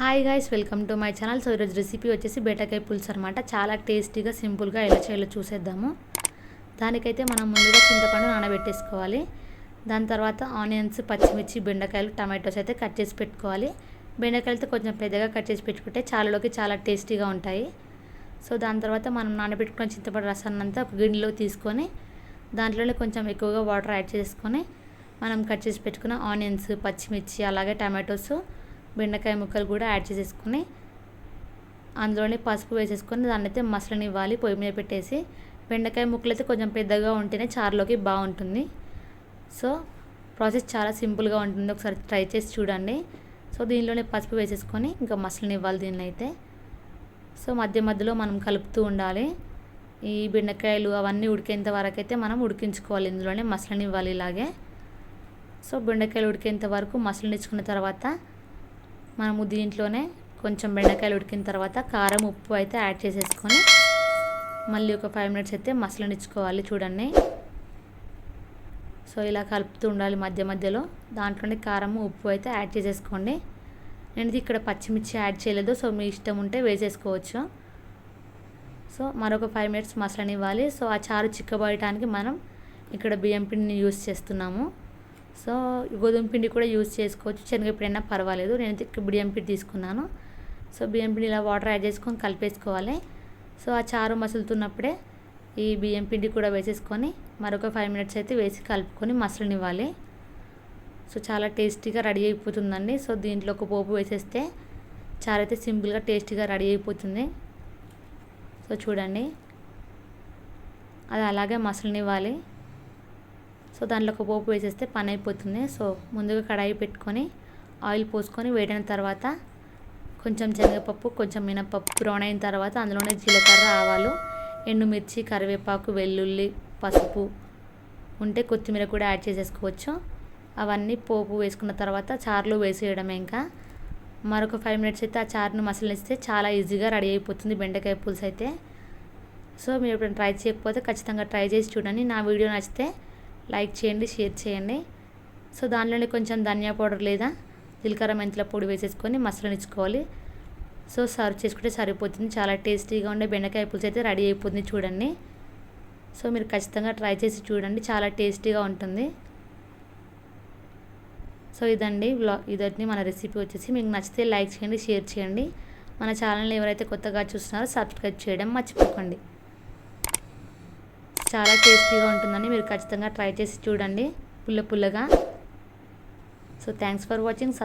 Hi guys, welcome to my channel. So ఈరోజు recipe వచ్చేసి బెండకాయ పులుసు అనమాట. చాలా టేస్టీగా సింపుల్గా ఎలా చేయాలో చూసేద్దాము. దానికైతే మనం ముందుగా చింతపండు నానబెట్టేసుకోవాలి. దాని తర్వాత ఆనియన్స్, పచ్చిమిర్చి, బెండకాయలు, టమాటోస్ అయితే కట్ చేసి పెట్టుకోవాలి. బెండకాయలతో కొంచెం పెద్దగా కట్ చేసి పెట్టుకుంటే చారులోకి చాలా టేస్టీగా ఉంటాయి. సో దాని తర్వాత మనం నానబెట్టుకున్న చింతపండు రసాన్ని అంతా ఒక గిన్నెలో తీసుకొని దాంట్లోనే కొంచెం ఎక్కువగా వాటర్ యాడ్ చేసుకొని మనం కట్ చేసి పెట్టుకున్న ఆనియన్స్, పచ్చిమిర్చి, అలాగే టమాటోస్, బెండకాయ ముక్కలు కూడా యాడ్ చేసేసుకుని అందులోనే పసుపు వేసేసుకొని దాన్ని అయితే మసలనివ్వాలి. పొయ్యి మీద పెట్టేసి బెండకాయ ముక్కలు అయితే కొంచెం పెద్దగా ఉంటేనే చారులోకి బాగుంటుంది. సో ప్రాసెస్ చాలా సింపుల్గా ఉంటుంది, ఒకసారి ట్రై చేసి చూడండి. సో దీనిలోనే పసుపు వేసేసుకొని ఇంకా మసలనివ్వాలి దీన్ని అయితే. సో మధ్య మధ్యలో మనం కలుపుతూ ఉండాలి. ఈ బెండకాయలు అవన్నీ ఉడికేంత వరకు అయితే మనం ఉడికించుకోవాలి, ఇందులోనే మసలనివ్వాలి ఇలాగే. సో బెండకాయలు ఉడికేంత వరకు మసలనిచ్చుకున్న తర్వాత మనము దీంట్లోనే కొంచెం బెండకాయలు ఉడికిన తర్వాత కారం, ఉప్పు అయితే యాడ్ చేసేసుకొని మళ్ళీ ఒక 5 మినిట్స్ అయితే మసలనిచ్చుకోవాలి. చూడండి, సో ఇలా కలుపుతూ ఉండాలి మధ్య మధ్యలో. దాంట్లోనే కారం, ఉప్పు అయితే యాడ్ చేసేసుకోండి. నేను ఇక్కడ పచ్చిమిర్చి యాడ్ చేయలేదు, సో మీ ఇష్టం ఉంటే వేసేసుకోవచ్చు. సో మరొక 5 మినిట్స్ మసలనివ్వాలి. సో ఆ చారు చిక్కబడటానికి మనం ఇక్కడ బియ్యం పిండిని యూస్ చేస్తున్నాము. సో గోధుమ పిండి కూడా యూజ్ చేసుకోవచ్చు, శనగపిండి అయినా పర్వాలేదు. నేను బియ్యం పిండి తీసుకున్నాను. సో బియ్యం పిండి ఇలా వాటర్ యాడ్ చేసుకొని కలిపేసుకోవాలి. సో ఆ చారు మసులుతున్నప్పుడే ఈ బియ్యం పిండి కూడా వేసేసుకొని మరొక 5 మినిట్స్ అయితే వేసి కలుపుకొని మసలనివ్వాలి. సో చాలా టేస్టీగా రెడీ అయిపోతుందండి. సో దీంట్లో ఒక పోపు వేసేస్తే చారు అయితే సింపుల్గా టేస్టీగా రెడీ అయిపోతుంది. సో చూడండి, అది అలాగే మసలనివ్వాలి. సో దాంట్లో ఒక పోపు వేసేస్తే పని అయిపోతుంది. సో ముందుగా కడాయి పెట్టుకొని ఆయిల్ పోసుకొని వేడిన తర్వాత కొంచెం శనగపప్పు, కొంచెం మినపప్పు బ్రౌన్ అయిన తర్వాత అందులోనే జీలకర్ర, ఆవాలు, ఎండుమిర్చి, కరివేపాకు, వెల్లుల్లి, పసుపు ఉంటే కొత్తిమీర కూడా యాడ్ చేసేసుకోవచ్చు. అవన్నీ పోపు వేసుకున్న తర్వాత చారులో వేసేయడమే. ఇంకా మరొక 5 మినిట్స్ అయితే ఆ చారును మసలిస్తే చాలా ఈజీగా రెడీ అయిపోతుంది బెండకాయ పులుసు అయితే. సో మీరు ఎప్పుడైనా ట్రై చేయకపోతే ఖచ్చితంగా ట్రై చేసి చూడండి. నా వీడియో నచ్చితే లైక్ చేయండి, షేర్ చేయండి. సో దానిలోనే కొంచెం ధనియా పౌడర్ లేదా జీలకర్ర, మెంతుల పొడి వేసేసుకొని మసలనిచ్చుకోవాలి. సో సర్వ్ చేసుకుంటే సరిపోతుంది. చాలా టేస్టీగా ఉండే బెండకాయ పులుసు అయితే రెడీ అయిపోతుంది చూడండి. సో మీరు ఖచ్చితంగా ట్రై చేసి చూడండి, చాలా టేస్టీగా ఉంటుంది. సో ఇదండి మన రెసిపీ వచ్చేసి. మీకు నచ్చితే లైక్ చేయండి, షేర్ చేయండి. మన ఛానల్ని ఎవరైతే కొత్తగా చూస్తున్నారో సబ్స్క్రైబ్ చేయడం మర్చిపోకండి. చాలా టేస్టీగా ఉంటుందని మీరు ఖచ్చితంగా ట్రై చేసి చూడండి, పుల్లగా. So thanks for watching.